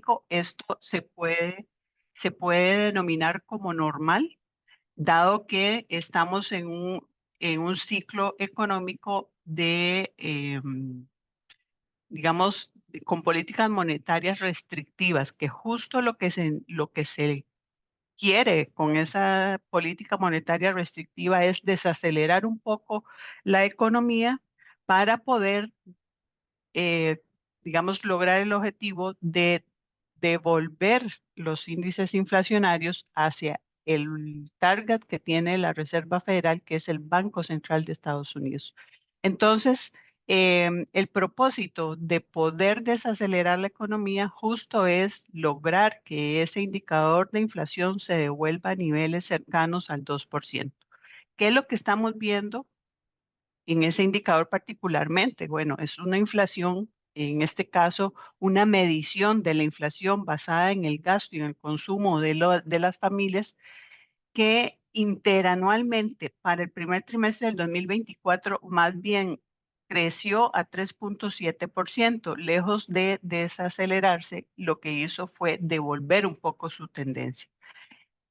económico, esto se puede denominar como normal, dado que estamos en un ciclo económico digamos, con políticas monetarias restrictivas, que justo lo que se quiere con esa política monetaria restrictiva es desacelerar un poco la economía para poder, eh, digamos, lograr el objetivo de devolver los índices inflacionarios hacia el target que tiene la Reserva Federal, que es el Banco Central de Estados Unidos. Entonces, el propósito de poder desacelerar la economía justo es lograr que ese indicador de inflación se devuelva a niveles cercanos al 2%. ¿Qué es lo que estamos viendo en ese indicador particularmente? Bueno, es una inflación, en este caso, una medición de la inflación basada en el gasto y en el consumo de las familias que interanualmente para el primer trimestre del 2024 más bien creció a 3,7%, lejos de desacelerarse, lo que hizo fue devolver un poco su tendencia.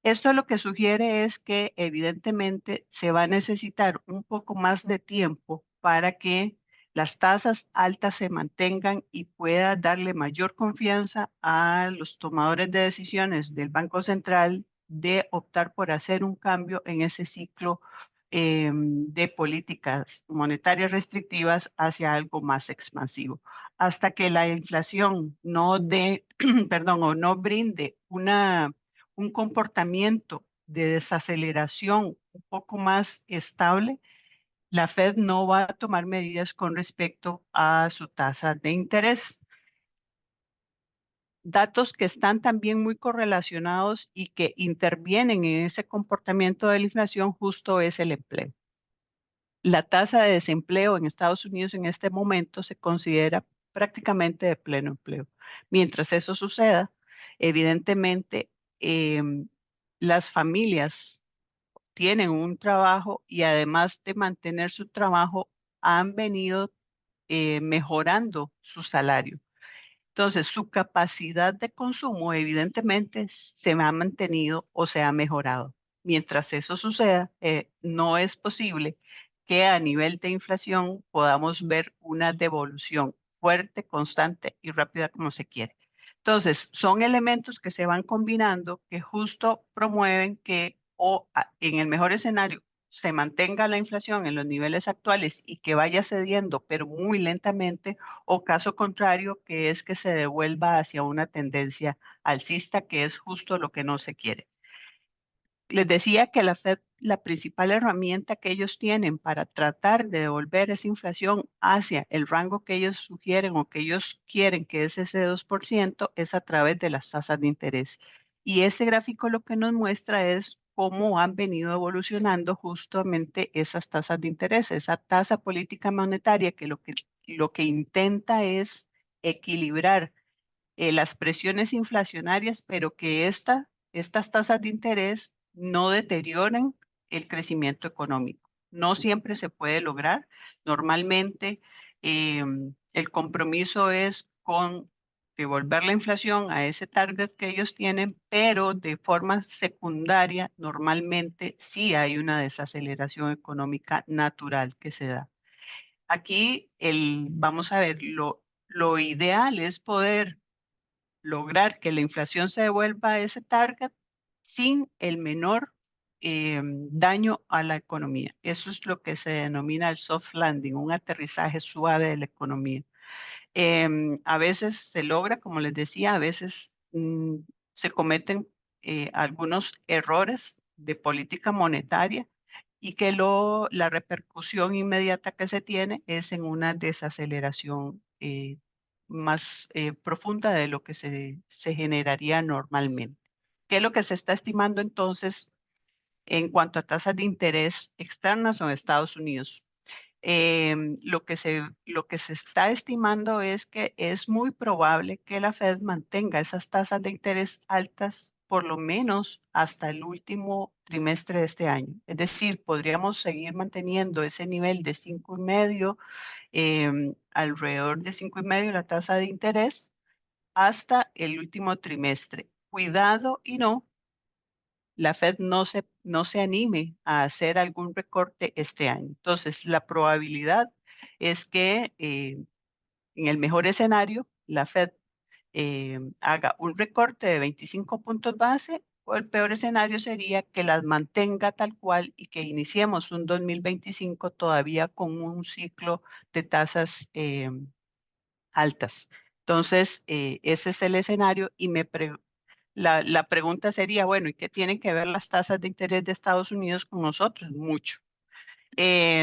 Esto lo que sugiere es que evidentemente se va a necesitar un poco más de tiempo para que las tasas altas se mantengan y pueda darle mayor confianza a los tomadores de decisiones del Banco Central de optar por hacer un cambio en ese ciclo de políticas monetarias restrictivas hacia algo más expansivo. Hasta que la inflación no dé, perdón, o no brinde un comportamiento de desaceleración un poco más estable, la Fed no va a tomar medidas con respecto a su tasa de interés. Datos que están también muy correlacionados y que intervienen en ese comportamiento de la inflación justo es el empleo. La tasa de desempleo en Estados Unidos en este momento se considera prácticamente de pleno empleo. Mientras eso suceda, evidentemente, las familias tienen un trabajo y además de mantener su trabajo, han venido mejorando su salario. Entonces, su capacidad de consumo evidentemente se ha mantenido o se ha mejorado. Mientras eso suceda, no es posible que a nivel de inflación podamos ver una devolución fuerte, constante y rápida como se quiere. Entonces, son elementos que se van combinando que justo promueven que en el mejor escenario se mantenga la inflación en los niveles actuales y que vaya cediendo, pero muy lentamente, o caso contrario, que es que se devuelva hacia una tendencia alcista, que es justo lo que no se quiere. Les decía que la Fed, la principal herramienta que ellos tienen para tratar de devolver esa inflación hacia el rango que ellos sugieren o que ellos quieren, que es ese 2%, es a través de las tasas de interés. Y este gráfico lo que nos muestra es cómo han venido evolucionando justamente esas tasas de interés, esa tasa política monetaria que lo que intenta es equilibrar las presiones inflacionarias, pero que estas tasas de interés no deterioren el crecimiento económico. No siempre se puede lograr. Normalmente el compromiso es con devolver la inflación a ese target que ellos tienen, pero de forma secundaria normalmente sí hay una desaceleración económica natural que se da. Aquí vamos a ver, lo ideal es poder lograr que la inflación se devuelva a ese target sin el menor daño a la economía. Eso es lo que se denomina el soft landing, un aterrizaje suave de la economía. A veces se logra, como les decía, a veces se cometen algunos errores de política monetaria y que la repercusión inmediata que se tiene es en una desaceleración más profunda de lo que se generaría normalmente. ¿Qué es lo que se está estimando entonces en cuanto a tasas de interés externas en Estados Unidos? Lo que se está estimando es que es muy probable que la Fed mantenga esas tasas de interés altas por lo menos hasta el último trimestre de este año. Es decir, podríamos seguir manteniendo ese nivel de 5,5, alrededor de 5,5 la tasa de interés, hasta el último trimestre. Cuidado y no, la Fed no se anime a hacer algún recorte este año. Entonces, la probabilidad es que en el mejor escenario, la Fed haga un recorte de 25 puntos base, o el peor escenario sería que las mantenga tal cual y que iniciemos un 2025 todavía con un ciclo de tasas altas. Entonces, ese es el escenario y la pregunta sería, bueno, ¿y qué tienen que ver las tasas de interés de Estados Unidos con nosotros? Mucho.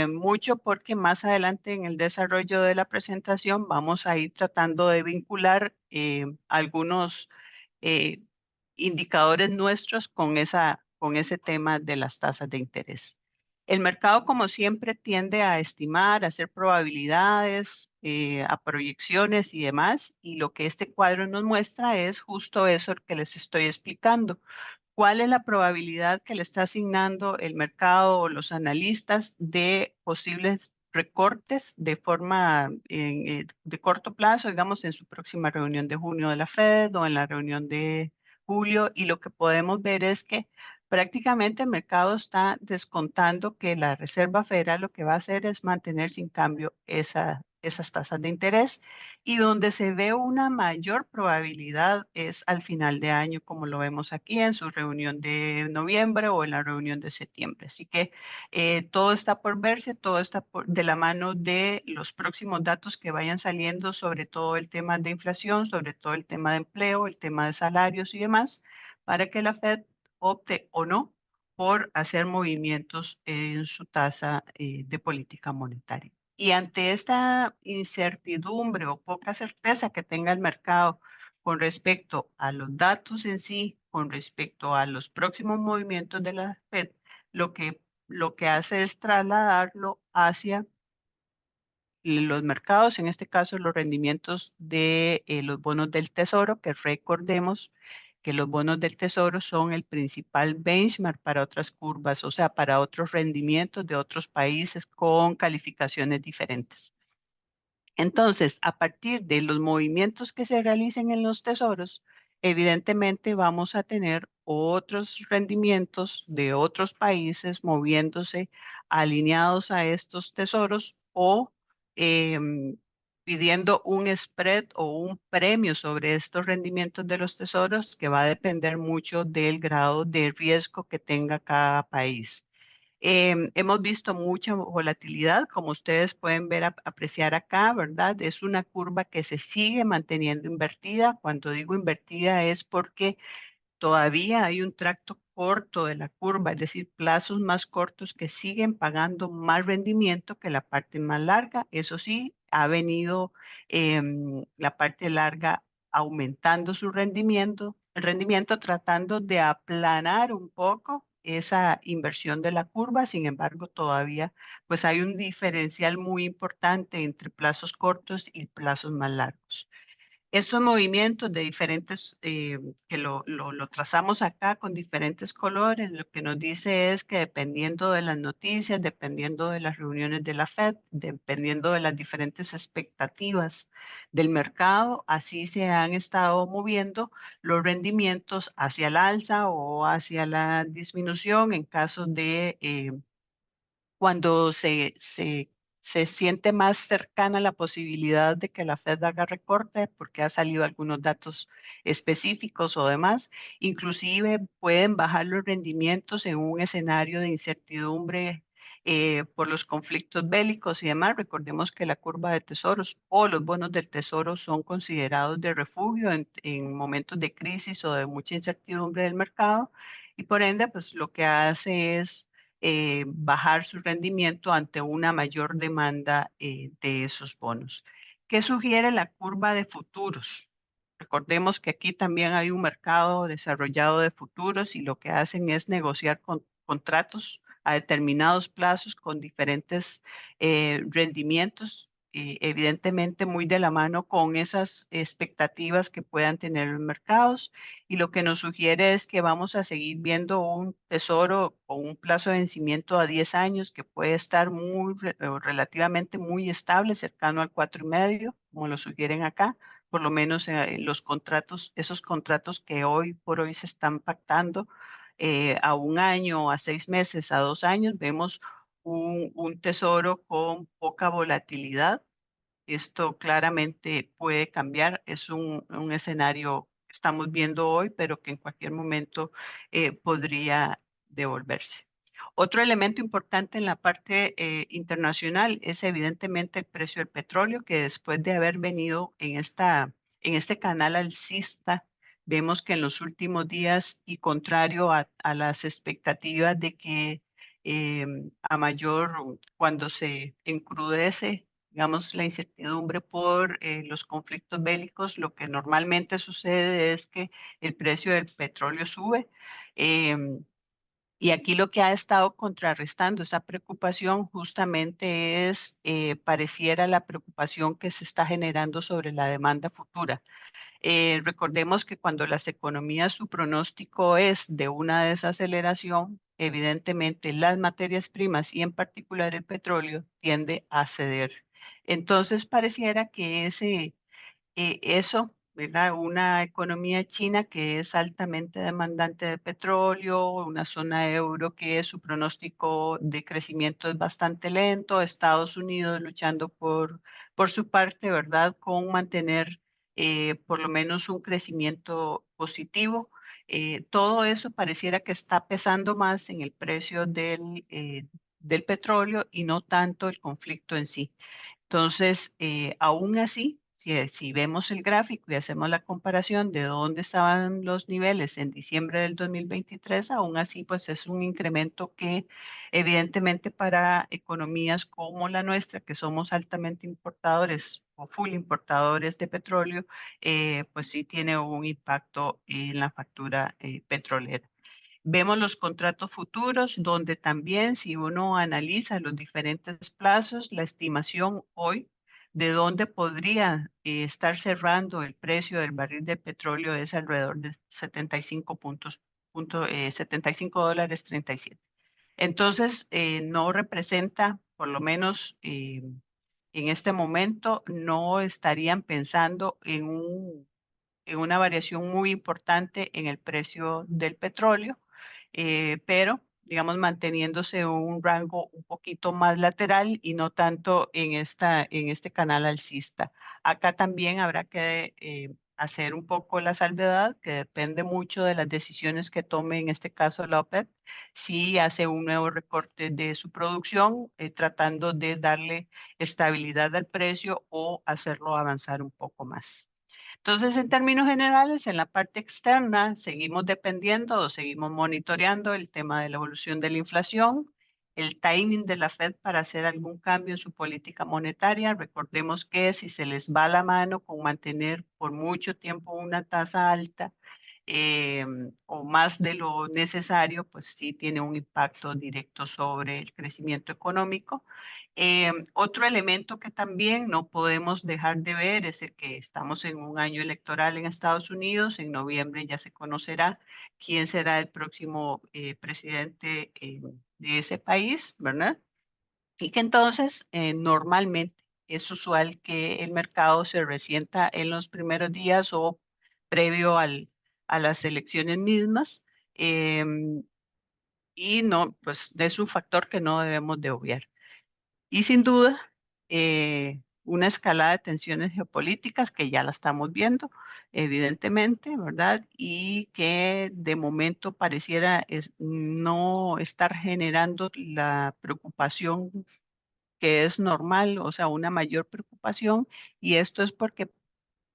Mucho porque más adelante en el desarrollo de la presentación vamos a ir tratando de vincular algunos eh, indicadores nuestros con ese tema de las tasas de interés. El mercado, como siempre, tiende a estimar, a hacer probabilidades, a proyecciones y demás, y lo que este cuadro nos muestra es justo eso que les estoy explicando. ¿Cuál es la probabilidad que le está asignando el mercado o los analistas de posibles recortes de forma de corto plazo, digamos, en su próxima reunión de junio de la Fed o en la reunión de julio? Y lo que podemos ver es que prácticamente el mercado está descontando que la Reserva Federal lo que va a hacer es mantener sin cambio esas tasas de interés, y donde se ve una mayor probabilidad es al final de año, como lo vemos aquí en su reunión de noviembre o en la reunión de septiembre. Así que todo está por verse, todo está de la mano de los próximos datos que vayan saliendo, sobre todo el tema de inflación, sobre todo el tema de empleo, el tema de salarios y demás, para que la Fed opte o no por hacer movimientos en su tasa de política monetaria. Y ante esta incertidumbre o poca certeza que tenga el mercado con respecto a los datos en sí, con respecto a los próximos movimientos de la Fed, lo que hace es trasladarlo hacia los mercados, en este caso los rendimientos de los bonos del tesoro, que recordemos que los bonos del tesoro son el principal benchmark para otras curvas, o sea, para otros rendimientos de otros países con calificaciones diferentes. Entonces, a partir de los movimientos que se realicen en los tesoros, evidentemente vamos a tener otros rendimientos de otros países moviéndose alineados a estos tesoros o pidiendo un spread o un premio sobre estos rendimientos de los tesoros, que va a depender mucho del grado de riesgo que tenga cada país. Hemos visto mucha volatilidad, como ustedes pueden ver, apreciar acá, ¿verdad? Es una curva que se sigue manteniendo invertida. Cuando digo invertida es porque todavía hay un tracto corto de la curva, es decir, plazos más cortos que siguen pagando más rendimiento que la parte más larga. Eso sí, ha venido la parte larga aumentando su rendimiento tratando de aplanar un poco esa inversión de la curva. Sin embargo, todavía pues hay un diferencial muy importante entre plazos cortos y plazos más largos. Estos movimientos de diferentes, que lo trazamos acá con diferentes colores, lo que nos dice es que dependiendo de las noticias, dependiendo de las reuniones de la Fed, dependiendo de las diferentes expectativas del mercado, así se han estado moviendo los rendimientos hacia el alza o hacia la disminución en caso de cuando se siente más cercana la posibilidad de que la Fed haga recorte, porque ha salido algunos datos específicos o demás. Inclusive pueden bajar los rendimientos en un escenario de incertidumbre por los conflictos bélicos y demás. Recordemos que la curva de tesoros o los bonos del tesoro son considerados de refugio en momentos de crisis o de mucha incertidumbre del mercado, y por ende, pues lo que hace es bajar su rendimiento ante una mayor demanda de esos bonos. ¿Qué sugiere la curva de futuros? Recordemos que aquí también hay un mercado desarrollado de futuros, y lo que hacen es negociar contratos a determinados plazos con diferentes rendimientos, evidentemente muy de la mano con esas expectativas que puedan tener los mercados. Y lo que nos sugiere es que vamos a seguir viendo un tesoro o un plazo de vencimiento a 10 años que puede estar o relativamente muy estable, cercano al 4,5, como lo sugieren acá, por lo menos los contratos, esos contratos que hoy por hoy se están pactando a un año, a 6 meses, a 2 años, vemos un tesoro con poca volatilidad. Esto claramente puede cambiar, es un escenario que estamos viendo hoy, pero que en cualquier momento podría devolverse. Otro elemento importante en la parte internacional es evidentemente el precio del petróleo, que después de haber venido en este canal alcista, vemos que en los últimos días, y contrario a las expectativas de que a mayor, cuando se encrudece, digamos, la incertidumbre por los conflictos bélicos, lo que normalmente sucede es que el precio del petróleo sube. em, y aquí lo que ha estado contrarrestando esa preocupación justamente es, pareciera la preocupación que se está generando sobre la demanda futura. Recordemos que cuando las economías, su pronóstico es de una desaceleración, evidentemente las materias primas y en particular el petróleo tiende a ceder. Entonces pareciera que eso, ¿verdad? Una economía china que es altamente demandante de petróleo, una zona euro que su pronóstico de crecimiento es bastante lento, Estados Unidos luchando por su parte, ¿verdad? Con mantener por lo menos un crecimiento positivo. Todo eso pareciera que está pesando más en el precio del petróleo y no tanto el conflicto en sí. Entonces, aún así, si vemos el gráfico y hacemos la comparación de dónde estaban los niveles en diciembre del 2023, aún así, pues es un incremento que evidentemente para economías como la nuestra, que somos altamente importadores o full importadores de petróleo, pues sí tiene un impacto en la factura petrolera. Vemos los contratos futuros, donde también si uno analiza los diferentes plazos, la estimación hoy de dónde podría estar cerrando el precio del barril de petróleo es alrededor de 75 $75 37. Entonces, no representa, por lo menos en este momento, no estarían pensando en una variación muy importante en el precio del petróleo, pero digamos manteniéndose un rango un poquito más lateral y no tanto en este canal alcista. Acá también habrá que hacer un poco la salvedad, que depende mucho de las decisiones que tome en este caso la OPEP, si hace un nuevo recorte de su producción, tratando de darle estabilidad al precio o hacerlo avanzar un poco más. Entonces, en términos generales, en la parte externa, seguimos dependiendo o seguimos monitoreando el tema de la evolución de la inflación, el timing de la Fed para hacer algún cambio en su política monetaria. Recordemos que si se les va la mano con mantener por mucho tiempo una tasa alta, o más de lo necesario, pues sí tiene un impacto directo sobre el crecimiento económico. Otro elemento que también no podemos dejar de ver es el que estamos en un año electoral en Estados Unidos. En noviembre ya se conocerá quién será el próximo presidente de ese país, ¿verdad? Y que entonces normalmente es usual que el mercado se resienta en los primeros días o previo a las elecciones mismas. em, y no, pues es un factor que no debemos de obviar. Y sin duda, una escalada de tensiones geopolíticas que ya la estamos viendo, evidentemente, ¿verdad? Y que de momento pareciera no estar generando la preocupación que es normal, o sea, una mayor preocupación. Y esto es porque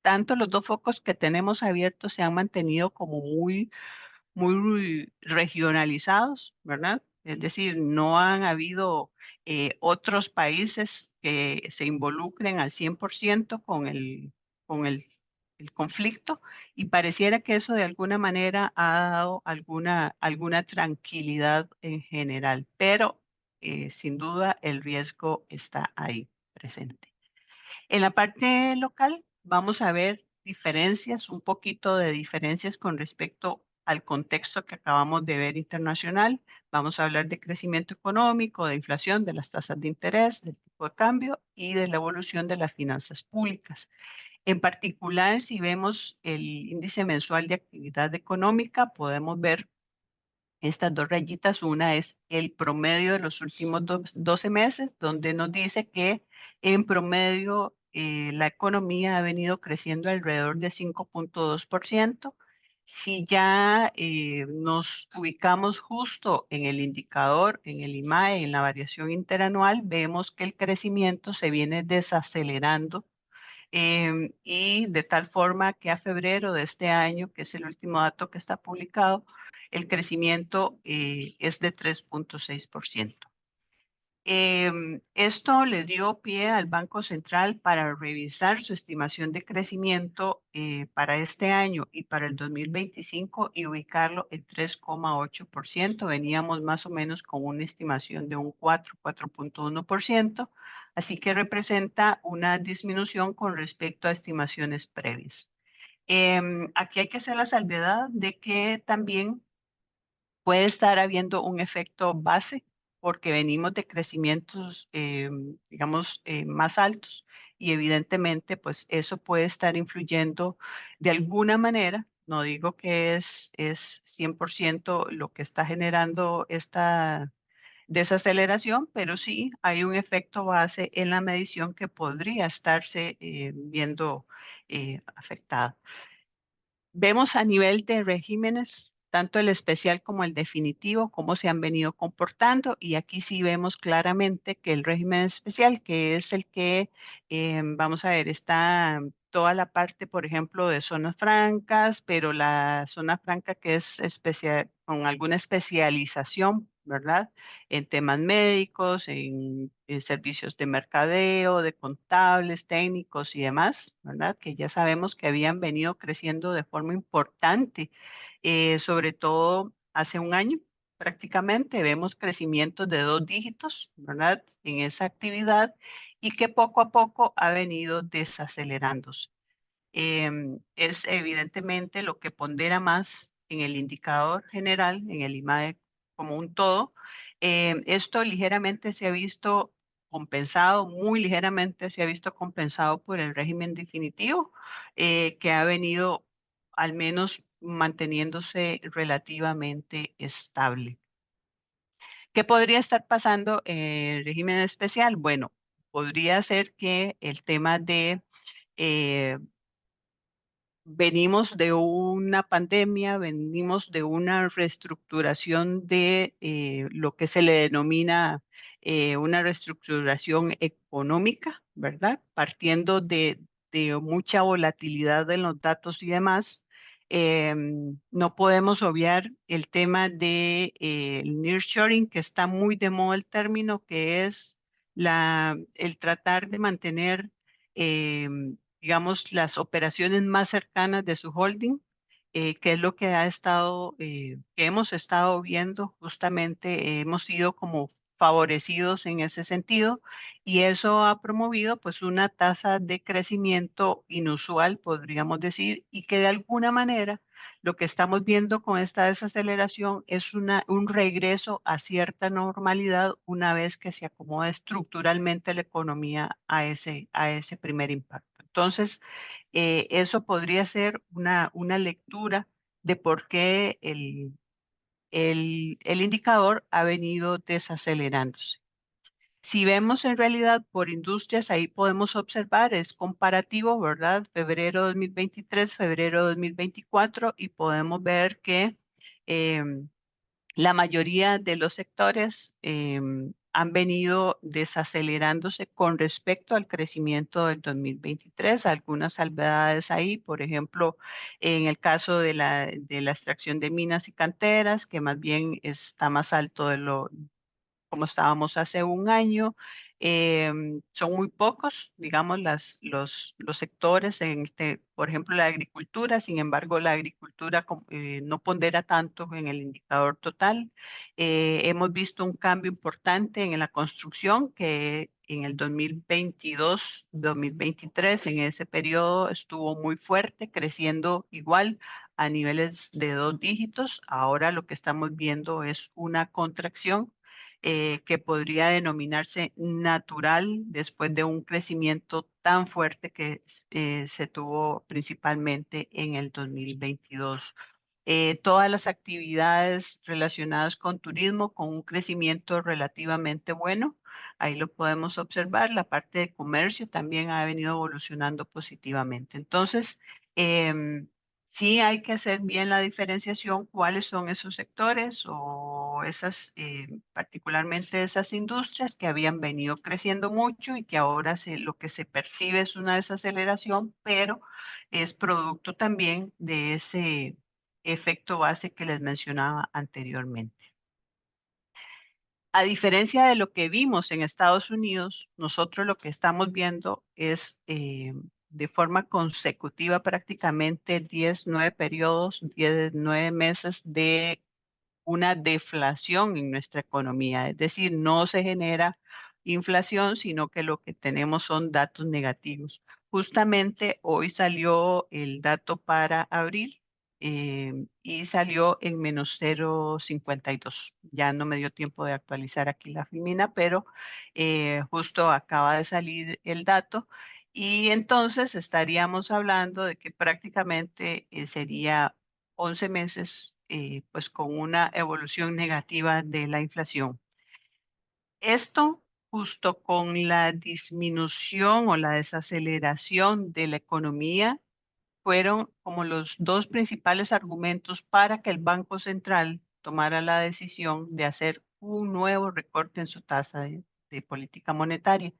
tanto los dos focos que tenemos abiertos se han mantenido como muy regionalizados, ¿verdad? Es decir, no han habido otros países que se involucren al 100% con el conflicto, y pareciera que eso de alguna manera ha dado alguna tranquilidad en general, pero sin duda el riesgo está ahí presente. En la parte local vamos a ver diferencias, un poquito de diferencias con respecto al contexto que acabamos de ver internacional. Vamos a hablar de crecimiento económico, de inflación, de las tasas de interés, del tipo de cambio y de la evolución de las finanzas públicas. En particular, si vemos el índice mensual de actividad económica, podemos ver estas dos rayitas. Una es el promedio de los últimos 12 meses, donde nos dice que en promedio la economía ha venido creciendo alrededor de 5,2%. Si ya nos ubicamos justo en el indicador, en el IMAE, en la variación interanual, vemos que el crecimiento se viene desacelerando, y de tal forma que a febrero de este año, que es el último dato que está publicado, el crecimiento es de 3,6%. Esto le dio pie al Banco Central para revisar su estimación de crecimiento para este año y para el 2025 y ubicarlo en 3,8%. Veníamos más o menos con una estimación de un 4,1%, así que representa una disminución con respecto a estimaciones previas. Aquí hay que hacer la salvedad de que también puede estar habiendo un efecto base porque venimos de crecimientos, digamos, más altos, y evidentemente, pues eso puede estar influyendo de alguna manera. No digo que es 100% lo que está generando esta desaceleración, pero sí hay un efecto base en la medición que podría estarse viendo afectada. Vemos a nivel de regímenes, tanto el especial como el definitivo, cómo se han venido comportando, y aquí sí vemos claramente que el régimen especial, que es el que, vamos a ver, está toda la parte, por ejemplo, de zonas francas, pero la zona franca que es especial, con alguna especialización, ¿verdad? En temas médicos, en servicios de mercadeo, de contables, técnicos y demás, ¿verdad? Que ya sabemos que habían venido creciendo de forma importante, sobre todo hace un año. Prácticamente vemos crecimientos de 2 dígitos, ¿verdad? En esa actividad, y que poco a poco ha venido desacelerándose. Es evidentemente lo que pondera más en el indicador general, en el IMAE como un todo. Esto ligeramente se ha visto compensado, muy ligeramente se ha visto compensado por el régimen definitivo, que ha venido al menos manteniéndose relativamente estable. ¿Qué podría estar pasando en el régimen especial? Bueno, podría ser que el tema de eh, venimos de una pandemia, venimos de una reestructuración de lo que se le denomina una reestructuración económica, ¿verdad? Partiendo de mucha volatilidad en los datos y demás. No podemos obviar el tema de el nearshoring, que está muy de moda el término, que es el tratar de mantener digamos, las operaciones más cercanas de su holding, que es lo que que hemos estado viendo justamente. Hemos sido como favorecidos en ese sentido, y eso ha promovido pues una tasa de crecimiento inusual, podríamos decir, y que de alguna manera lo que estamos viendo con esta desaceleración es un regreso a cierta normalidad una vez que se acomoda estructuralmente la economía a ese primer impacto. Entonces, eso podría ser una lectura de por qué el indicador ha venido desacelerándose. Si vemos en realidad por industrias, ahí podemos observar, es comparativo, ¿verdad? Febrero 2023, febrero 2024, y podemos ver que em, la mayoría de los sectores han venido desacelerándose con respecto al crecimiento del 2023. Algunas salvedades ahí, por ejemplo, en el caso de la extracción de minas y canteras, que más bien está más alto de lo como estábamos hace un año. Son muy pocos, digamos, los sectores por ejemplo, la agricultura. Sin embargo, la agricultura no pondera tanto en el indicador total. Hemos visto un cambio importante en la construcción, que en el 2022, 2023, en ese periodo estuvo muy fuerte, creciendo igual a niveles de 2 dígitos. Ahora lo que estamos viendo es una contracción que podría denominarse natural después de un crecimiento tan fuerte que se tuvo principalmente en el 2022. Todas las actividades relacionadas con turismo con un crecimiento relativamente bueno. Ahí lo podemos observar. La parte de comercio también ha venido evolucionando positivamente. Entonces, sí hay que hacer bien la diferenciación, cuáles son esos sectores o esas, particularmente esas industrias que habían venido creciendo mucho y que ahora lo que se percibe es una desaceleración, pero es producto también de ese efecto base que les mencionaba anteriormente. A diferencia de lo que vimos en Estados Unidos, nosotros lo que estamos viendo es de forma consecutiva prácticamente 10, 9 periodos, 10, 9 meses de una deflación en nuestra economía. Es decir, no se genera inflación, sino que lo que tenemos son datos negativos. Justamente hoy salió el dato para abril y salió en menos 0,52. Ya no me dio tiempo de actualizar aquí la Fimina, pero justo acaba de salir el dato. Y entonces estaríamos hablando de que prácticamente sería 11 meses, pues con una evolución negativa de la inflación. Esto justo con la disminución o la desaceleración de la economía fueron como los dos principales argumentos para que el Banco Central tomara la decisión de hacer un nuevo recorte en su tasa de política monetaria.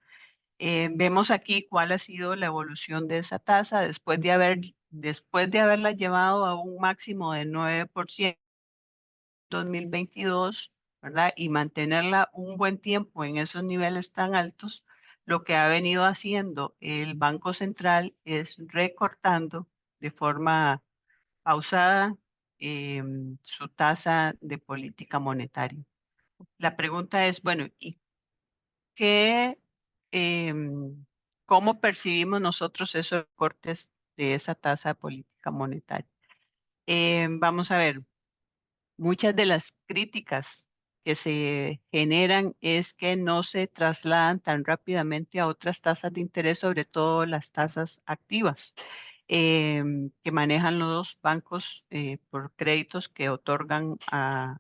Vemos aquí cuál ha sido la evolución de esa tasa después de haberla llevado a un máximo de 9% en 2022, ¿verdad? Y mantenerla un buen tiempo en esos niveles tan altos, lo que ha venido haciendo el Banco Central es recortando de forma pausada su tasa de política monetaria. La pregunta es, bueno, ¿y qué, cómo percibimos nosotros esos cortes de esa tasa de política monetaria? Vamos a ver, muchas de las críticas que se generan es que no se trasladan tan rápidamente a otras tasas de interés, sobre todo las tasas activas que manejan los bancos por créditos que otorgan a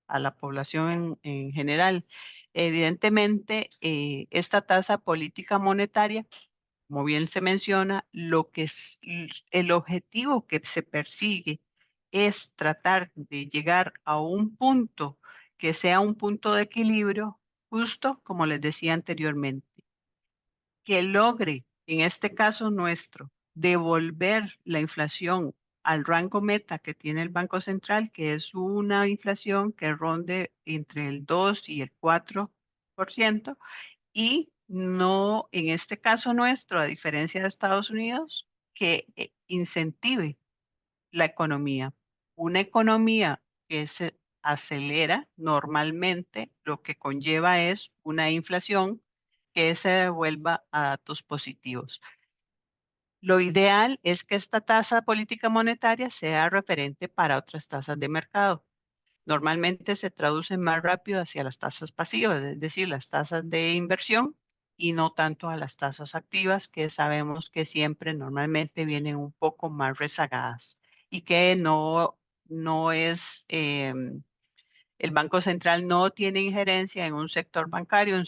la población en general. Evidentemente, esta tasa política monetaria, como bien se menciona, lo que es el objetivo que se persigue es tratar de llegar a un punto que sea un punto de equilibrio, justo como les decía anteriormente, que logre, en este caso nuestro, devolver la inflación al rango meta que tiene el Banco Central, que es una inflación que ronde entre el 2 y el 4%, y no, en este caso nuestro, a diferencia de Estados Unidos, que incentive la economía. Una economía que se acelera normalmente, lo que conlleva es una inflación que se devuelva a datos positivos. Lo ideal es que esta tasa política monetaria sea referente para otras tasas de mercado. Normalmente se traducen más rápido hacia las tasas pasivas, es decir, las tasas de inversión y no tanto a las tasas activas, que sabemos que siempre normalmente vienen un poco más rezagadas y que no es el Banco Central no tiene injerencia en un sector bancario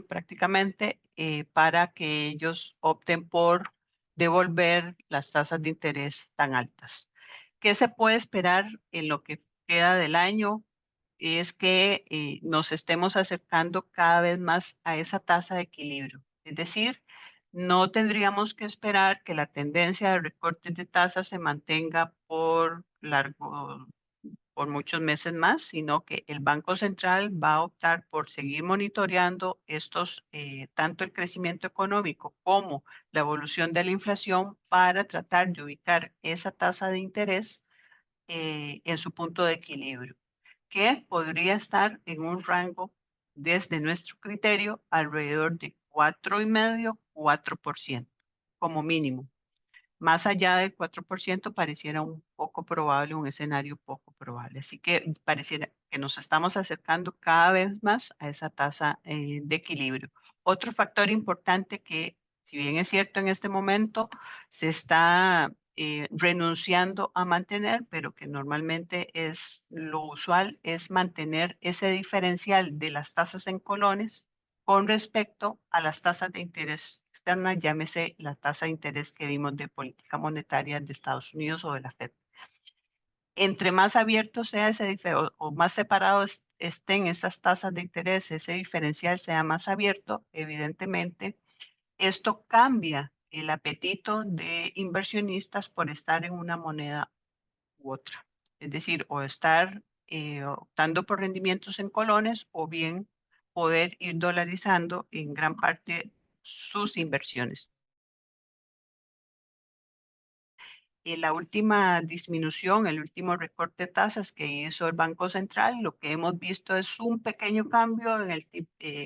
prácticamente, para que ellos opten por devolver las tasas de interés tan altas. ¿Qué se puede esperar en lo que queda del año? Es que nos estemos acercando cada vez más a esa tasa de equilibrio. Es decir, no tendríamos que esperar que la tendencia de recortes de tasas se mantenga por muchos meses más, sino que el Banco Central va a optar por seguir monitoreando estos, tanto el crecimiento económico como la evolución de la inflación para tratar de ubicar esa tasa de interés en su punto de equilibrio, que podría estar en un rango desde nuestro criterio alrededor de 4,5, 4% como mínimo. Más allá del 4% pareciera un poco probable, un escenario poco probable. probable. Así que pareciera que nos estamos acercando cada vez más a esa tasa de equilibrio. Otro factor importante que, si bien es cierto en este momento, se está renunciando a mantener, pero que normalmente es lo usual, es mantener ese diferencial de las tasas en colones con respecto a las tasas de interés externas, llámese la tasa de interés que vimos de política monetaria de Estados Unidos o de la Fed. Entre más abierto sea o más separados estén esas tasas de interés, ese diferencial sea más abierto, evidentemente, esto cambia el apetito de inversionistas por estar en una moneda u otra. Es decir, o estar optando por rendimientos en colones o bien poder ir dolarizando en gran parte sus inversiones. La última disminución, el último recorte de tasas que hizo el Banco Central, lo que hemos visto es un pequeño cambio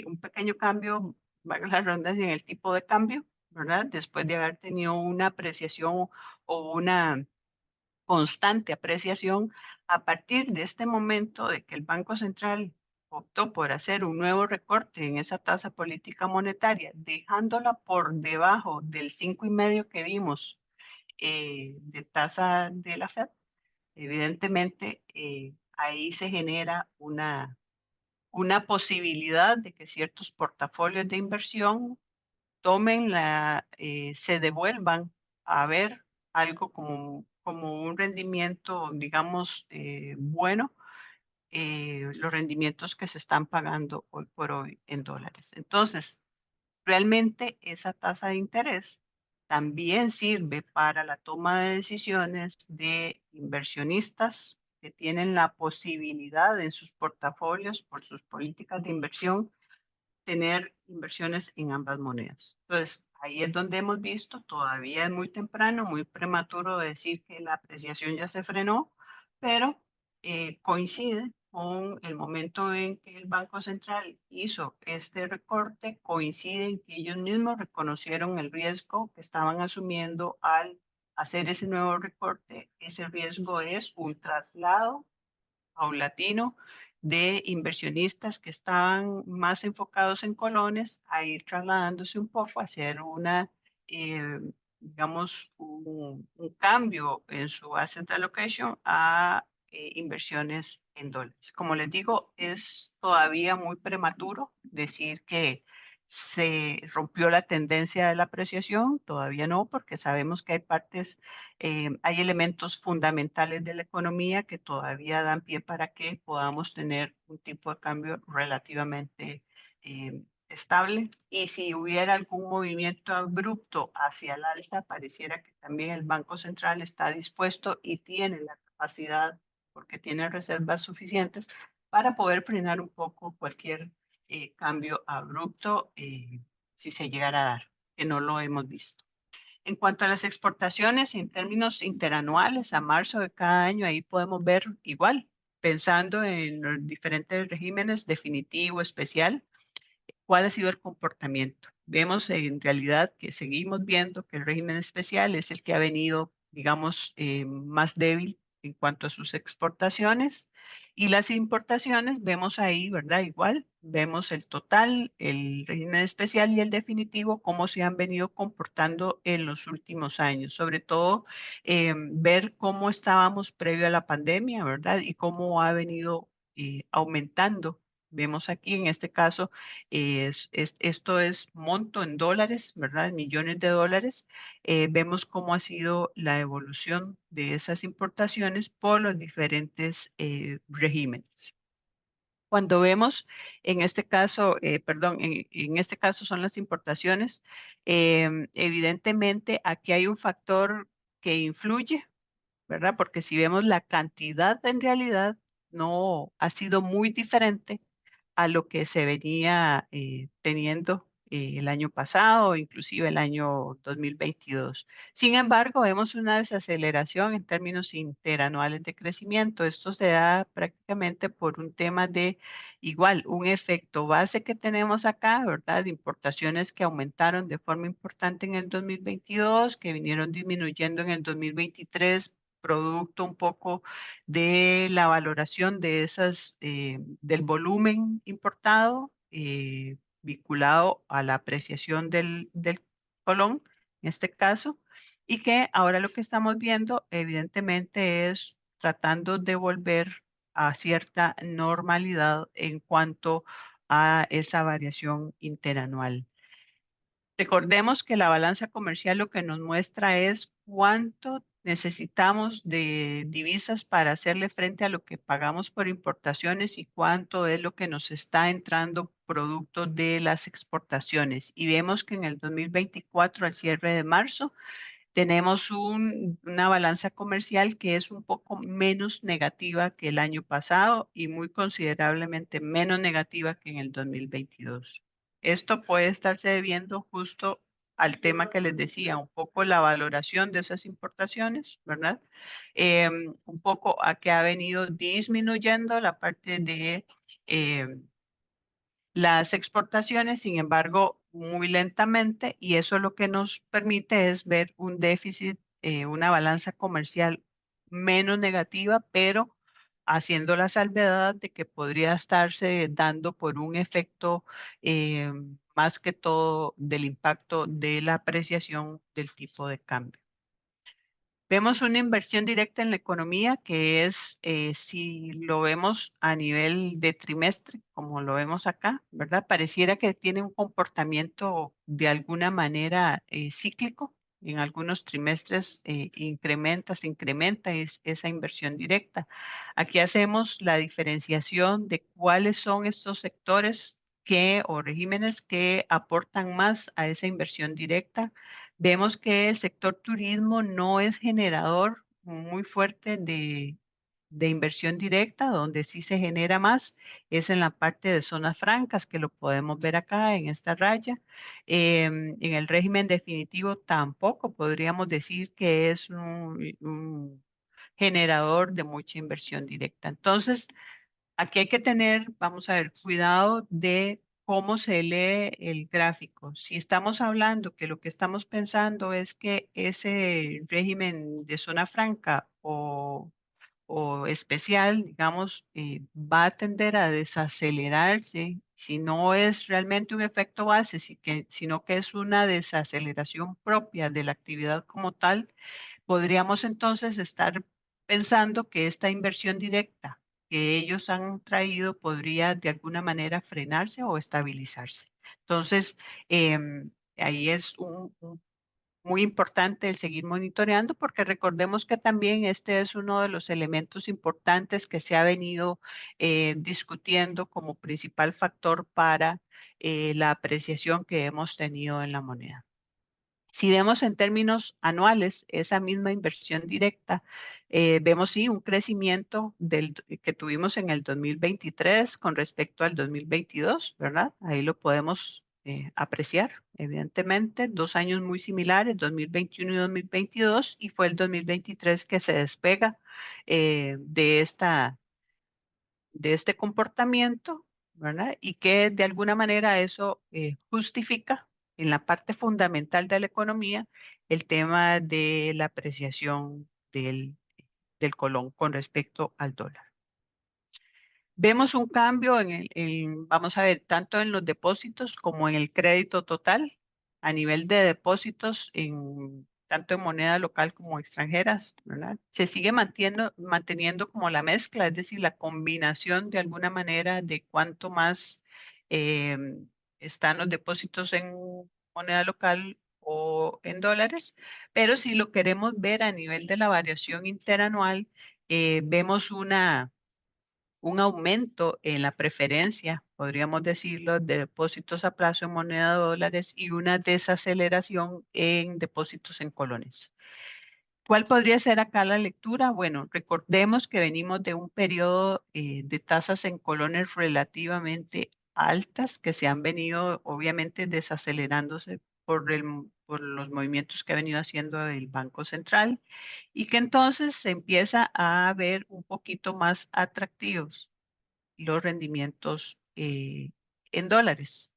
un pequeño cambio, valga la redundancia, en el tipo de cambio, ¿verdad? Después de haber tenido una apreciación o una constante apreciación, a partir de este momento de que el Banco Central optó por hacer un nuevo recorte en esa tasa política monetaria, dejándola por debajo del 5,5 que vimos de tasa de la Fed, evidentemente ahí se genera una posibilidad de que ciertos portafolios de inversión se devuelvan a ver algo como un rendimiento, digamos, bueno, los rendimientos que se están pagando hoy por hoy en dólares. Entonces, realmente esa tasa de interés también sirve para la toma de decisiones de inversionistas que tienen la posibilidad en sus portafolios, por sus políticas de inversión, tener inversiones en ambas monedas. Entonces, ahí es donde hemos visto, todavía es muy temprano, muy prematuro decir que la apreciación ya se frenó, pero coincide con el momento en que el Banco Central hizo este recorte, coincide en que ellos mismos reconocieron el riesgo que estaban asumiendo al hacer ese nuevo recorte. Ese riesgo es un traslado paulatino de inversionistas que estaban más enfocados en colones a ir trasladándose un poco, a hacer digamos, un cambio en su asset allocation a inversiones en dólares. Como les digo, es todavía muy prematuro decir que se rompió la tendencia de la apreciación, todavía no, porque sabemos que hay elementos fundamentales de la economía que todavía dan pie para que podamos tener un tipo de cambio relativamente estable. Y si hubiera algún movimiento abrupto hacia el alza, pareciera que también el Banco Central está dispuesto y tiene la capacidad, porque tiene reservas suficientes, para poder frenar un poco cualquier cambio abrupto si se llegara a dar, que no lo hemos visto. En cuanto a las exportaciones, en términos interanuales, a marzo de cada año, ahí podemos ver igual, pensando en los diferentes regímenes, definitivo, especial, cuál ha sido el comportamiento. Vemos en realidad que seguimos viendo que el régimen especial es el que ha venido, digamos, más débil en cuanto a sus exportaciones y las importaciones, vemos ahí, ¿verdad? Igual, vemos el total, el régimen especial y el definitivo, cómo se han venido comportando en los últimos años, sobre todo ver cómo estábamos previo a la pandemia, ¿verdad? Y cómo ha venido aumentando. Vemos aquí en este caso esto es monto en dólares, ¿verdad? Millones de dólares. Vemos cómo ha sido la evolución de esas importaciones por los diferentes regímenes. Cuando vemos, en este caso, perdón, en este caso son las importaciones, evidentemente aquí hay un factor que influye, ¿verdad? Porque si vemos la cantidad en realidad no ha sido muy diferente a lo que se venía teniendo el año pasado, inclusive el año 2022. Sin embargo, vemos una desaceleración en términos interanuales de crecimiento. Esto se da prácticamente por un tema de igual, un efecto base que tenemos acá, ¿verdad? De importaciones que aumentaron de forma importante en el 2022, que vinieron disminuyendo en el 2023 producto un poco de la valoración de esas, del volumen importado vinculado a la apreciación del colón, en este caso, y que ahora lo que estamos viendo evidentemente es tratando de volver a cierta normalidad en cuanto a esa variación interanual. Recordemos que la balanza comercial lo que nos muestra es cuánto necesitamos de divisas para hacerle frente a lo que pagamos por importaciones y cuánto es lo que nos está entrando producto de las exportaciones. Y vemos que en el 2024, al cierre de marzo, tenemos una balanza comercial que es un poco menos negativa que el año pasado y muy considerablemente menos negativa que en el 2022. Esto puede estarse debiendo justo al tema que les decía, un poco la valoración de esas importaciones, ¿verdad? Un poco a que ha venido disminuyendo la parte de las exportaciones, sin embargo, muy lentamente, y eso lo que nos permite es ver un déficit, una balanza comercial menos negativa, pero haciendo la salvedad de que podría estarse dando por un efecto más que todo del impacto de la apreciación del tipo de cambio. Vemos una inversión directa en la economía que es, si lo vemos a nivel de trimestre, como lo vemos acá, ¿verdad? Pareciera que tiene un comportamiento de alguna manera cíclico. En algunos trimestres se incrementa esa inversión directa. Aquí hacemos la diferenciación de cuáles son estos sectores o regímenes que aportan más a esa inversión directa. Vemos que el sector turismo no es generador muy fuerte de inversión directa, donde sí se genera más, es en la parte de zonas francas, que lo podemos ver acá en esta raya. En el régimen definitivo tampoco podríamos decir que es un generador de mucha inversión directa. Entonces, aquí hay que tener, vamos a ver, cuidado de cómo se lee el gráfico. Si estamos hablando que lo que estamos pensando es que ese régimen de zona franca o especial, digamos, va a tender a desacelerarse, si no es realmente un efecto base, sino que es una desaceleración propia de la actividad como tal, podríamos entonces estar pensando que esta inversión directa que ellos han traído podría de alguna manera frenarse o estabilizarse. Entonces, ahí es muy importante el seguir monitoreando porque recordemos que también este es uno de los elementos importantes que se ha venido discutiendo como principal factor para la apreciación que hemos tenido en la moneda. Si vemos en términos anuales esa misma inversión directa, vemos sí un crecimiento que tuvimos en el 2023 con respecto al 2022, ¿verdad? Ahí lo podemos apreciar, evidentemente, 2 años muy similares, 2021 y 2022, y fue el 2023 que se despega de este comportamiento, ¿verdad? Y que de alguna manera eso justifica en la parte fundamental de la economía el tema de la apreciación del colón con respecto al dólar. Vemos un cambio vamos a ver, tanto en los depósitos como en el crédito total, a nivel de depósitos, tanto en moneda local como extranjeras, ¿verdad? Se sigue manteniendo como la mezcla, es decir, la combinación de alguna manera de cuánto más eh, están los depósitos en moneda local o en dólares, pero si lo queremos ver a nivel de la variación interanual, vemos un aumento en la preferencia, podríamos decirlo, de depósitos a plazo en moneda de dólares y una desaceleración en depósitos en colones. ¿Cuál podría ser acá la lectura? Bueno, recordemos que venimos de un periodo de tasas en colones relativamente altas que se han venido obviamente desacelerándose por los movimientos que ha venido haciendo el Banco Central y que entonces se empieza a ver un poquito más atractivos los rendimientos en dólares.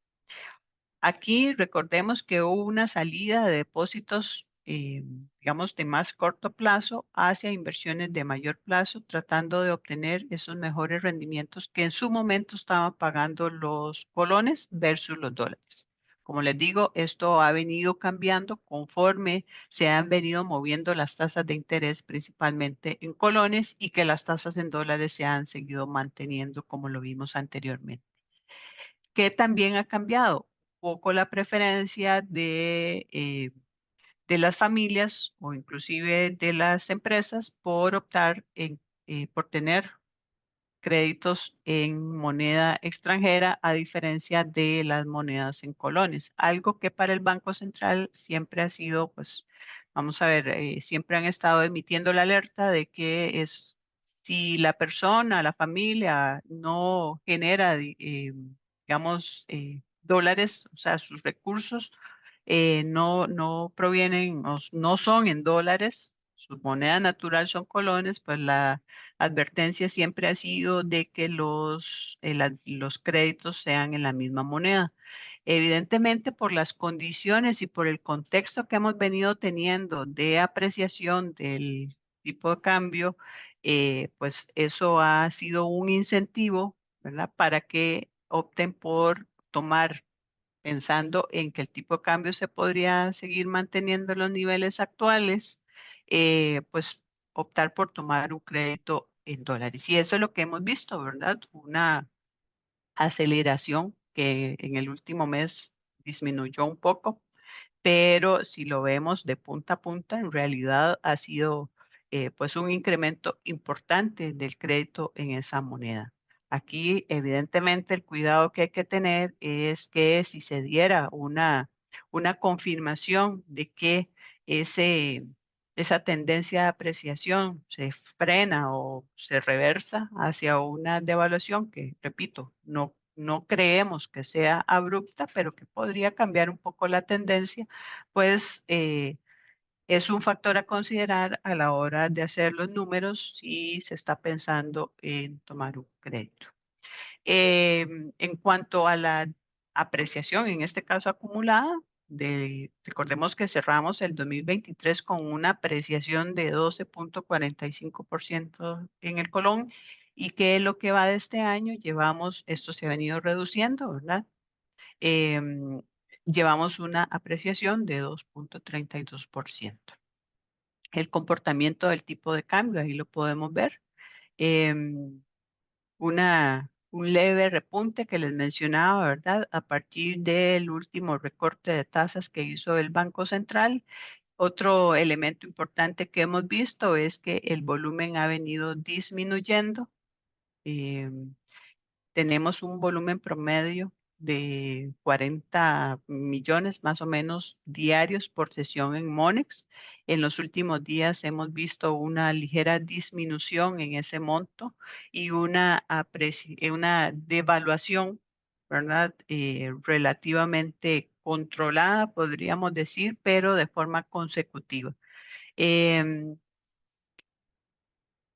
Aquí recordemos que hubo una salida de depósitos digamos, de más corto plazo hacia inversiones de mayor plazo, tratando de obtener esos mejores rendimientos que en su momento estaban pagando los colones versus los dólares. Como les digo, esto ha venido cambiando conforme se han venido moviendo las tasas de interés, principalmente en colones, y que las tasas en dólares se han seguido manteniendo como lo vimos anteriormente. ¿Qué también ha cambiado? Un poco la preferencia de las familias o inclusive de las empresas por optar por tener créditos en moneda extranjera a diferencia de las monedas en colones, algo que para el Banco Central siempre ha sido, pues, vamos a ver, siempre han estado emitiendo la alerta de que es si la persona, la familia no genera, digamos, dólares, o sea, sus recursos no provienen, no son en dólares, su moneda natural son colones, pues la advertencia siempre ha sido de que los créditos sean en la misma moneda. Evidentemente, por las condiciones y por el contexto que hemos venido teniendo de apreciación del tipo de cambio, pues eso ha sido un incentivo, ¿verdad? Para que opten por tomar, pensando en que el tipo de cambio se podría seguir manteniendo en los niveles actuales, pues optar por tomar un crédito en dólares. Y eso es lo que hemos visto, ¿verdad? Una aceleración que en el último mes disminuyó un poco, pero si lo vemos de punta a punta, en realidad ha sido pues un incremento importante del crédito en esa moneda. Aquí, evidentemente, el cuidado que hay que tener es que si se diera una confirmación de que ese, esa tendencia de apreciación se frena o se reversa hacia una devaluación que, repito, no creemos que sea abrupta, pero que podría cambiar un poco la tendencia, pues es un factor a considerar a la hora de hacer los números si se está pensando en tomar un crédito. En cuanto a la apreciación, en este caso acumulada, recordemos que cerramos el 2023 con una apreciación de 12,45% en el colón y que lo que va de este año llevamos, esto se ha venido reduciendo, ¿verdad? em, Llevamos una apreciación de 2,32%. El comportamiento del tipo de cambio, ahí lo podemos ver. em, un leve repunte que les mencionaba, ¿verdad? A partir del último recorte de tasas que hizo el Banco Central. Otro elemento importante que hemos visto es que el volumen ha venido disminuyendo. em, Tenemos un volumen promedio de 40 millones más o menos diarios por sesión en Monex. En los últimos días hemos visto una ligera disminución en ese monto y una devaluación, ¿verdad? Relativamente controlada, podríamos decir, pero de forma consecutiva. Em,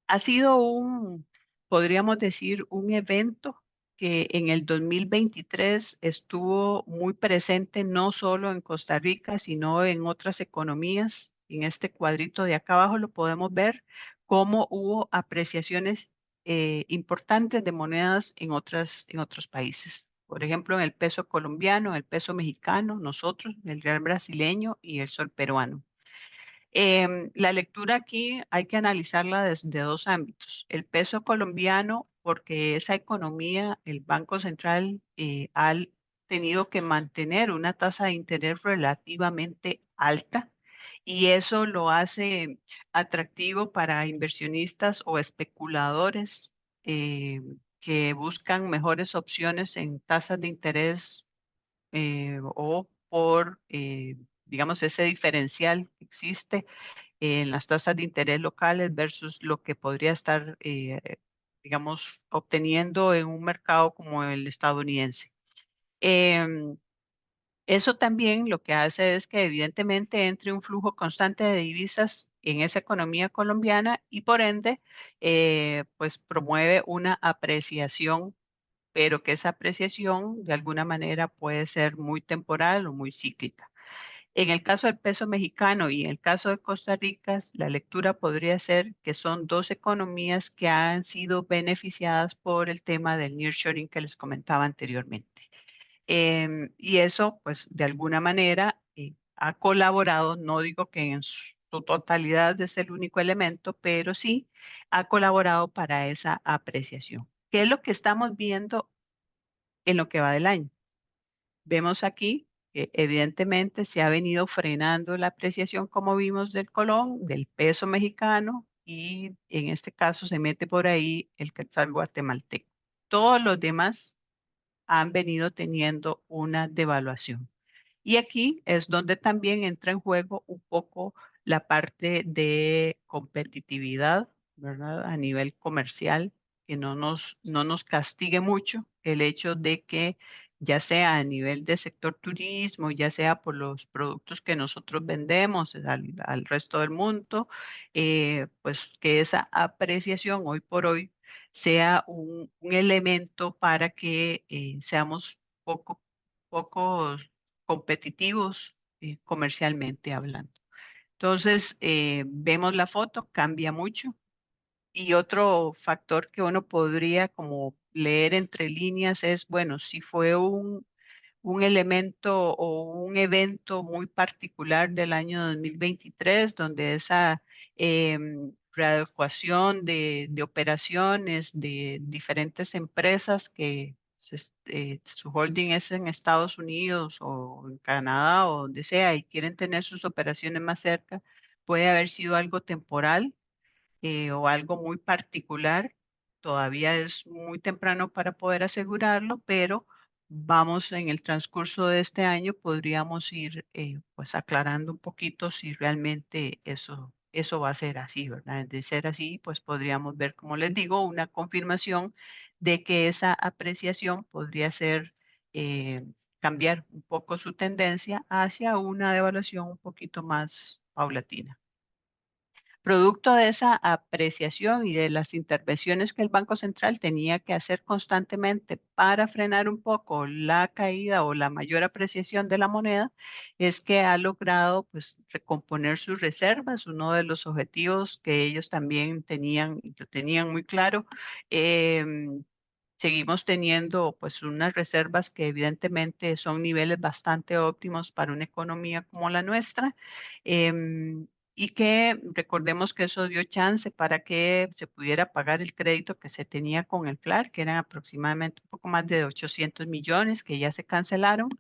Ha sido podríamos decir, un evento que en el 2023 estuvo muy presente no solo en Costa Rica, sino en otras economías. En este cuadrito de acá abajo lo podemos ver cómo hubo apreciaciones importantes de monedas en otros países. Por ejemplo, en el peso colombiano, el peso mexicano, nosotros, el real brasileño y el sol peruano. La lectura aquí hay que analizarla desde dos ámbitos. El peso colombiano, porque esa economía, el Banco Central ha tenido que mantener una tasa de interés relativamente alta y eso lo hace atractivo para inversionistas o especuladores que buscan mejores opciones en tasas de interés o por, digamos, ese diferencial que existe en las tasas de interés locales versus lo que podría estar, digamos, obteniendo en un mercado como el estadounidense. Em, Eso también lo que hace es que evidentemente entre un flujo constante de divisas en esa economía colombiana y por ende, pues promueve una apreciación, pero que esa apreciación de alguna manera puede ser muy temporal o muy cíclica. En el caso del peso mexicano y en el caso de Costa Rica, la lectura podría ser que son dos economías que han sido beneficiadas por el tema del nearshoring que les comentaba anteriormente. Y eso, pues, de alguna manera ha colaborado, no digo que en su totalidad es el único elemento, pero sí ha colaborado para esa apreciación. ¿Qué es lo que estamos viendo en lo que va del año? Vemos aquí que evidentemente se ha venido frenando la apreciación, como vimos, del colón, del peso mexicano y en este caso se mete por ahí el quetzal guatemalteco. Todos los demás han venido teniendo una devaluación. Y aquí es donde también entra en juego un poco la parte de competitividad, ¿verdad? A nivel comercial, que no nos castigue mucho el hecho de que ya sea a nivel de sector turismo, ya sea por los productos que nosotros vendemos al resto del mundo, pues que esa apreciación hoy por hoy sea un elemento para que seamos pocos competitivos comercialmente hablando. Entonces, vemos la foto, cambia mucho. Y otro factor que uno podría como leer entre líneas es, bueno, si fue un elemento o un evento muy particular del año 2023, donde esa readecuación de operaciones de diferentes empresas que su holding es en Estados Unidos o en Canadá o donde sea y quieren tener sus operaciones más cerca, puede haber sido algo temporal o algo muy particular. Todavía es muy temprano para poder asegurarlo, pero vamos en el transcurso de este año, podríamos ir pues aclarando un poquito si realmente eso va a ser así, ¿verdad? De ser así, pues podríamos ver, como les digo, una confirmación de que esa apreciación podría ser cambiar un poco su tendencia hacia una devaluación un poquito más paulatina. Producto de esa apreciación y de las intervenciones que el Banco Central tenía que hacer constantemente para frenar un poco la caída o la mayor apreciación de la moneda, es que ha logrado pues recomponer sus reservas, uno de los objetivos que ellos también tenían, y lo tenían muy claro. Seguimos teniendo pues unas reservas que evidentemente son niveles bastante óptimos para una economía como la nuestra. Y que recordemos que eso dio chance para que se pudiera pagar el crédito que se tenía con el FLAR, que eran aproximadamente un poco más de 800 millones que ya se cancelaron.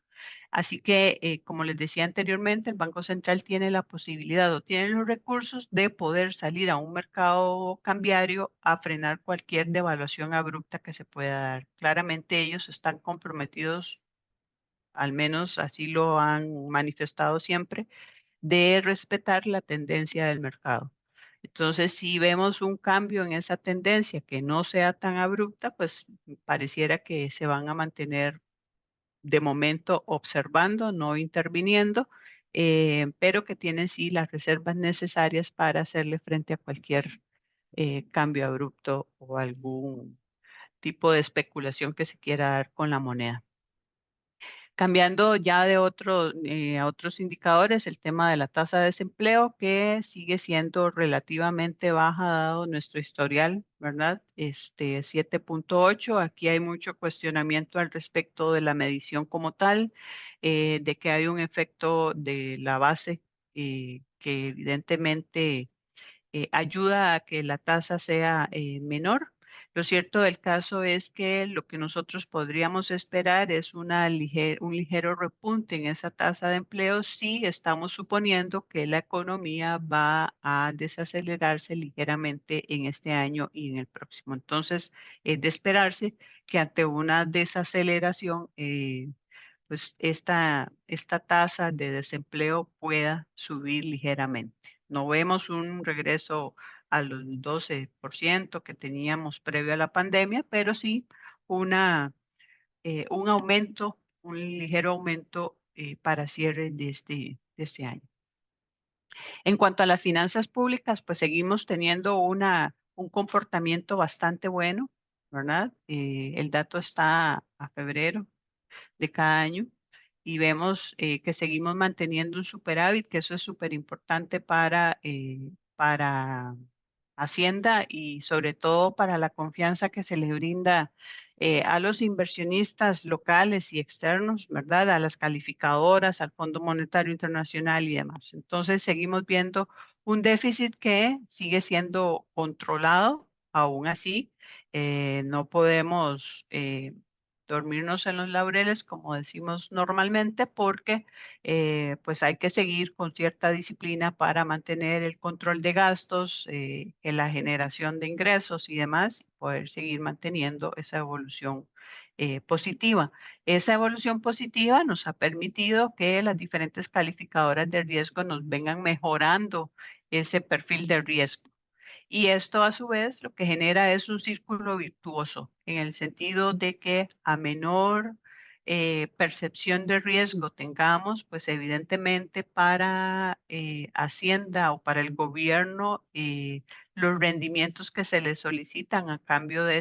Así que, como les decía anteriormente, el Banco Central tiene la posibilidad o tiene los recursos de poder salir a un mercado cambiario a frenar cualquier devaluación abrupta que se pueda dar. Claramente ellos están comprometidos, al menos así lo han manifestado siempre, de respetar la tendencia del mercado. Entonces, si vemos un cambio en esa tendencia que no sea tan abrupta, pues pareciera que se van a mantener de momento observando, no interviniendo, pero que tienen sí las reservas necesarias para hacerle frente a cualquier cambio abrupto o algún tipo de especulación que se quiera dar con la moneda. Cambiando ya de a otros indicadores, el tema de la tasa de desempleo que sigue siendo relativamente baja dado nuestro historial, ¿verdad? 7.8. Aquí hay mucho cuestionamiento al respecto de la medición como tal, de que hay un efecto de la base que evidentemente ayuda a que la tasa sea menor. Lo cierto del caso es que lo que nosotros podríamos esperar es un ligero repunte en esa tasa de empleo si estamos suponiendo que la economía va a desacelerarse ligeramente en este año y en el próximo. Entonces, es de esperarse que ante una desaceleración, pues esta tasa de desempleo pueda subir ligeramente. No vemos un regreso a los 12% que teníamos previo a la pandemia, pero sí un aumento, un ligero aumento para cierre de este año. En cuanto a las finanzas públicas, pues seguimos teniendo un comportamiento bastante bueno, ¿verdad? El dato está a febrero de cada año. y vemos que seguimos manteniendo un superávit, que eso es súper importante para Hacienda y sobre todo para la confianza que se le brinda a los inversionistas locales y externos, ¿verdad? A las calificadoras, al Fondo Monetario Internacional y demás. Entonces, seguimos viendo un déficit que sigue siendo controlado, aún así. No podemos dormirnos en los laureles, como decimos normalmente, porque pues hay que seguir con cierta disciplina para mantener el control de gastos, en la generación de ingresos y demás, y poder seguir manteniendo esa evolución positiva. Esa evolución positiva nos ha permitido que las diferentes calificadoras de riesgo nos vengan mejorando ese perfil de riesgo. Y esto a su vez lo que genera es un círculo virtuoso en el sentido de que a menor percepción de riesgo tengamos, pues evidentemente para Hacienda o para el gobierno, los rendimientos que se le solicitan a cambio de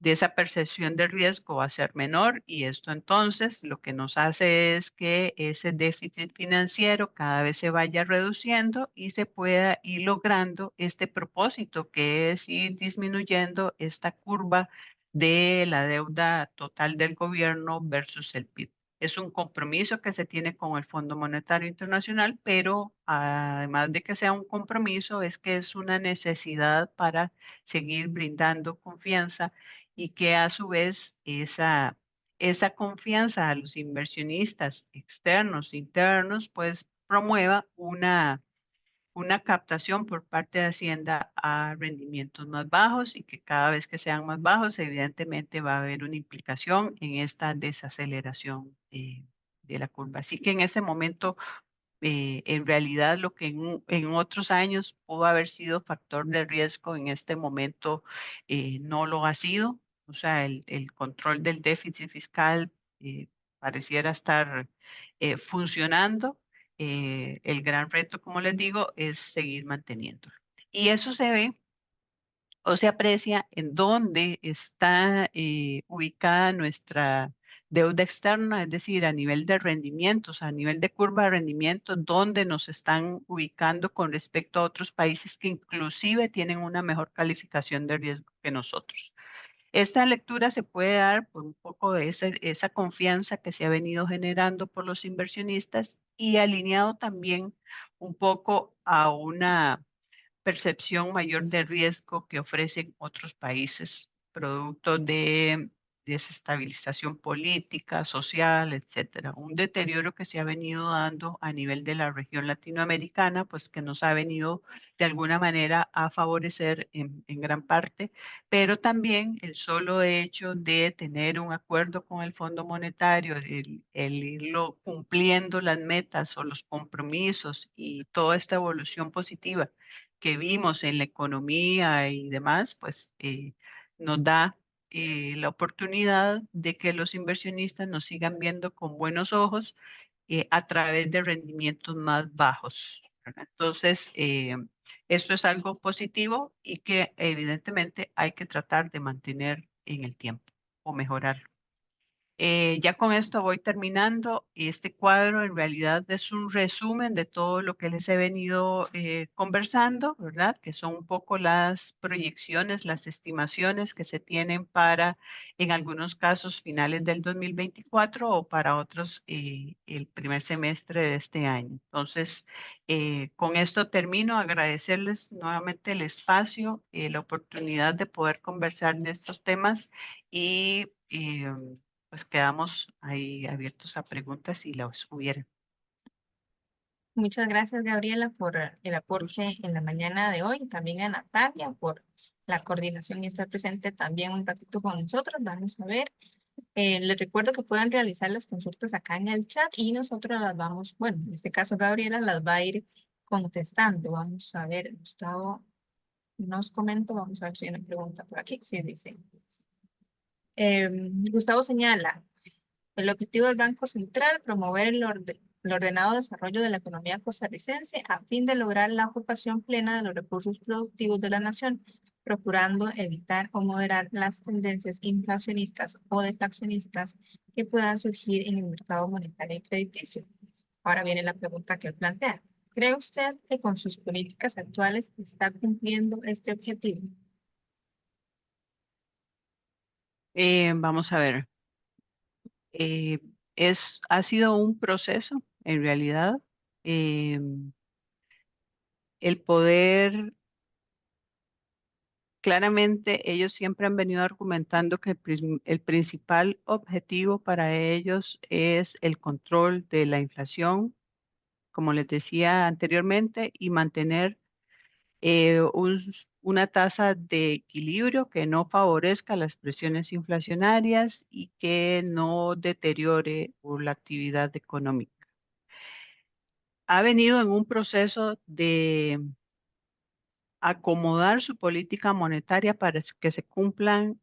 esa percepción de riesgo va a ser menor y esto entonces lo que nos hace es que ese déficit financiero cada vez se vaya reduciendo y se pueda ir logrando este propósito que es ir disminuyendo esta curva de la deuda total del gobierno versus el PIB. Es un compromiso que se tiene con el Fondo Monetario Internacional, pero además de que sea un compromiso, es que es una necesidad para seguir brindando confianza y que a su vez esa confianza a los inversionistas externos, internos, pues promueva una captación por parte de Hacienda a rendimientos más bajos y que cada vez que sean más bajos, evidentemente va a haber una implicación en esta desaceleración de la curva. Así que en este momento en realidad lo que en otros años pudo haber sido factor de riesgo, en este momento no lo ha sido. O sea, el control del déficit fiscal eh, pareciera estar funcionando. El gran reto, como les digo, es seguir manteniéndolo. Y eso se ve o se aprecia en dónde está ubicada nuestra deuda externa, es decir, a nivel de rendimientos, a nivel de curva de rendimientos, dónde nos están ubicando con respecto a otros países que inclusive tienen una mejor calificación de riesgo que nosotros. Esta lectura se puede dar por un poco de esa confianza que se ha venido generando por los inversionistas y alineado también un poco a una percepción mayor de riesgo que ofrecen otros países, producto de desestabilización política, social, etcétera. Un deterioro que se ha venido dando a nivel de la región latinoamericana, pues que nos ha venido de alguna manera a favorecer en gran parte, pero también el solo hecho de tener un acuerdo con el Fondo Monetario, el irlo cumpliendo las metas o los compromisos y toda esta evolución positiva que vimos en la economía y demás, pues nos da la oportunidad de que los inversionistas nos sigan viendo con buenos ojos a través de rendimientos más bajos, ¿verdad? Entonces, esto es algo positivo y que evidentemente hay que tratar de mantener en el tiempo o mejorar. Ya con esto voy terminando. Este cuadro en realidad es un resumen de todo lo que les he venido conversando, ¿verdad? Que son un poco las proyecciones, las estimaciones que se tienen para, en algunos casos, finales del 2024 o para otros, el primer semestre de este año. Entonces, con esto termino. Agradecerles nuevamente el espacio, la oportunidad de poder conversar de estos temas y pues quedamos ahí abiertos a preguntas si las hubiera. Muchas gracias, Gabriela, por el Gusto. aporte en la mañana de hoy. También a Natalia por la coordinación y estar presente también un ratito con nosotros. Vamos a ver. Les recuerdo que pueden realizar las consultas acá en el chat y nosotros las vamos, bueno, en este caso Gabriela las va a ir contestando. Vamos a ver, Gustavo nos comentó, vamos a ver si hay una pregunta por aquí. Sí, dice. Gustavo señala. El objetivo del Banco Central, promover el ordenado desarrollo de la economía costarricense a fin de lograr la ocupación plena de los recursos productivos de la nación, procurando evitar o moderar las tendencias inflacionistas o deflacionistas que puedan surgir en el mercado monetario y crediticio. Ahora viene la pregunta que él plantea. ¿Cree usted que con sus políticas actuales está cumpliendo este objetivo? Vamos a ver. Eh, ha sido un proceso, en realidad. eh, el poder, claramente, ellos siempre han venido argumentando que el principal objetivo para ellos es el control de la inflación, como les decía anteriormente, y mantener una tasa de equilibrio que no favorezca las presiones inflacionarias y que no deteriore la actividad económica. Ha venido en un proceso de acomodar su política monetaria para que se cumplan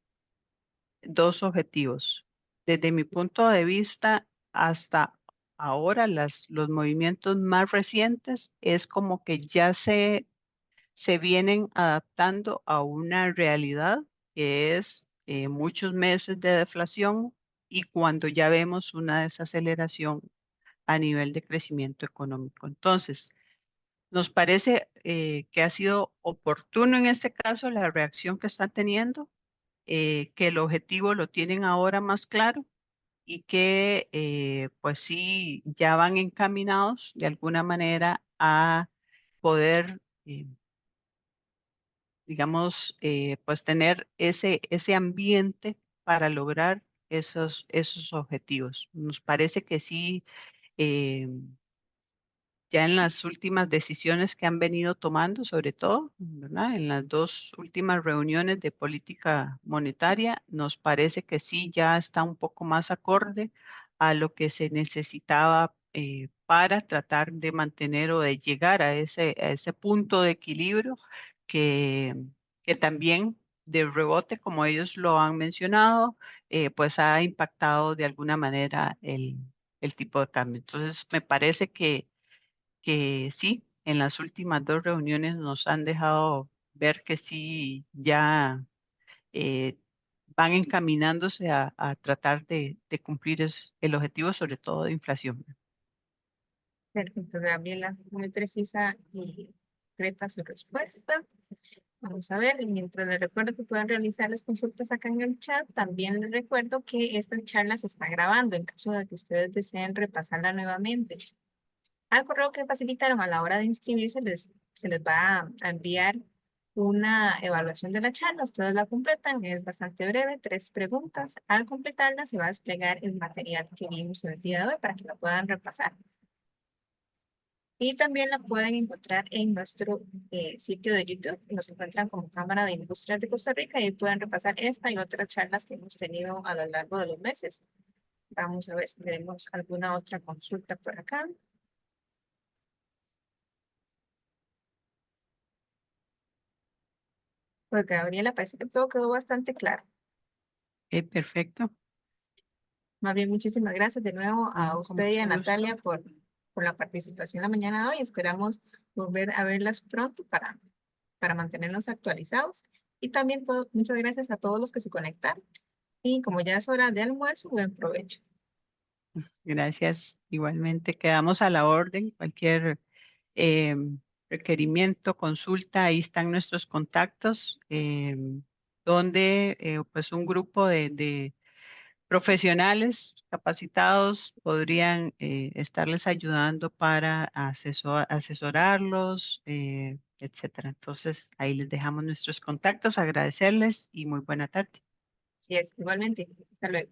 dos objetivos. Desde mi punto de vista, hasta ahora, los movimientos más recientes es como que ya se vienen adaptando a una realidad que es muchos meses de deflación y cuando ya vemos una desaceleración a nivel de crecimiento económico. Entonces, nos parece que ha sido oportuno en este caso la reacción que están teniendo, que el objetivo lo tienen ahora más claro y que pues sí, ya van encaminados de alguna manera a poder, digamos, pues tener ese ambiente para lograr esos objetivos. Nos parece que sí. eh, ya en las últimas decisiones que han venido tomando, sobre todo, ¿verdad? En las dos últimas reuniones de política monetaria, nos parece que sí ya está un poco más acorde a lo que se necesitaba para tratar de mantener o de llegar a ese punto de equilibrio que, que también de rebote, como ellos lo han mencionado, pues ha impactado de alguna manera el tipo de cambio. Entonces, me parece que sí, en las últimas dos reuniones nos han dejado ver que sí, ya eh, van encaminándose a tratar de cumplir el objetivo, sobre todo de inflación. Perfecto, Gabriela, muy precisa y concreta su respuesta. Vamos a ver, mientras les recuerdo que pueden realizar las consultas acá en el chat, también les recuerdo que esta charla se está grabando en caso de que ustedes deseen repasarla nuevamente. Al correo que facilitaron a la hora de inscribirse se les va a enviar una evaluación de la charla. Ustedes la completan, es bastante breve, 3 preguntas. Al completarla se va a desplegar el material que vimos el día de hoy para que la puedan repasar. Y también la pueden encontrar en nuestro sitio de YouTube. Nos encuentran como Cámara de Industrias de Costa Rica y pueden repasar esta y otras charlas que hemos tenido a lo largo de los meses. Vamos a ver si tenemos alguna otra consulta por acá. Pues Gabriela, parece que todo quedó bastante claro. Perfecto. Más bien, muchísimas gracias de nuevo a No, con usted y a mucho Natalia gusto. por la participación la mañana de hoy. Esperamos volver a verlas pronto para mantenernos actualizados. Y también muchas gracias a todos los que se conectaron. Y como ya es hora de almuerzo, buen provecho. Gracias. Igualmente, quedamos a la orden. Cualquier requerimiento, consulta, ahí están nuestros contactos, donde pues un grupo de profesionales capacitados podrían estarles ayudando para asesorarlos, etcétera. Entonces, ahí les dejamos nuestros contactos, agradecerles y muy buena tarde. Así es, igualmente. Hasta luego.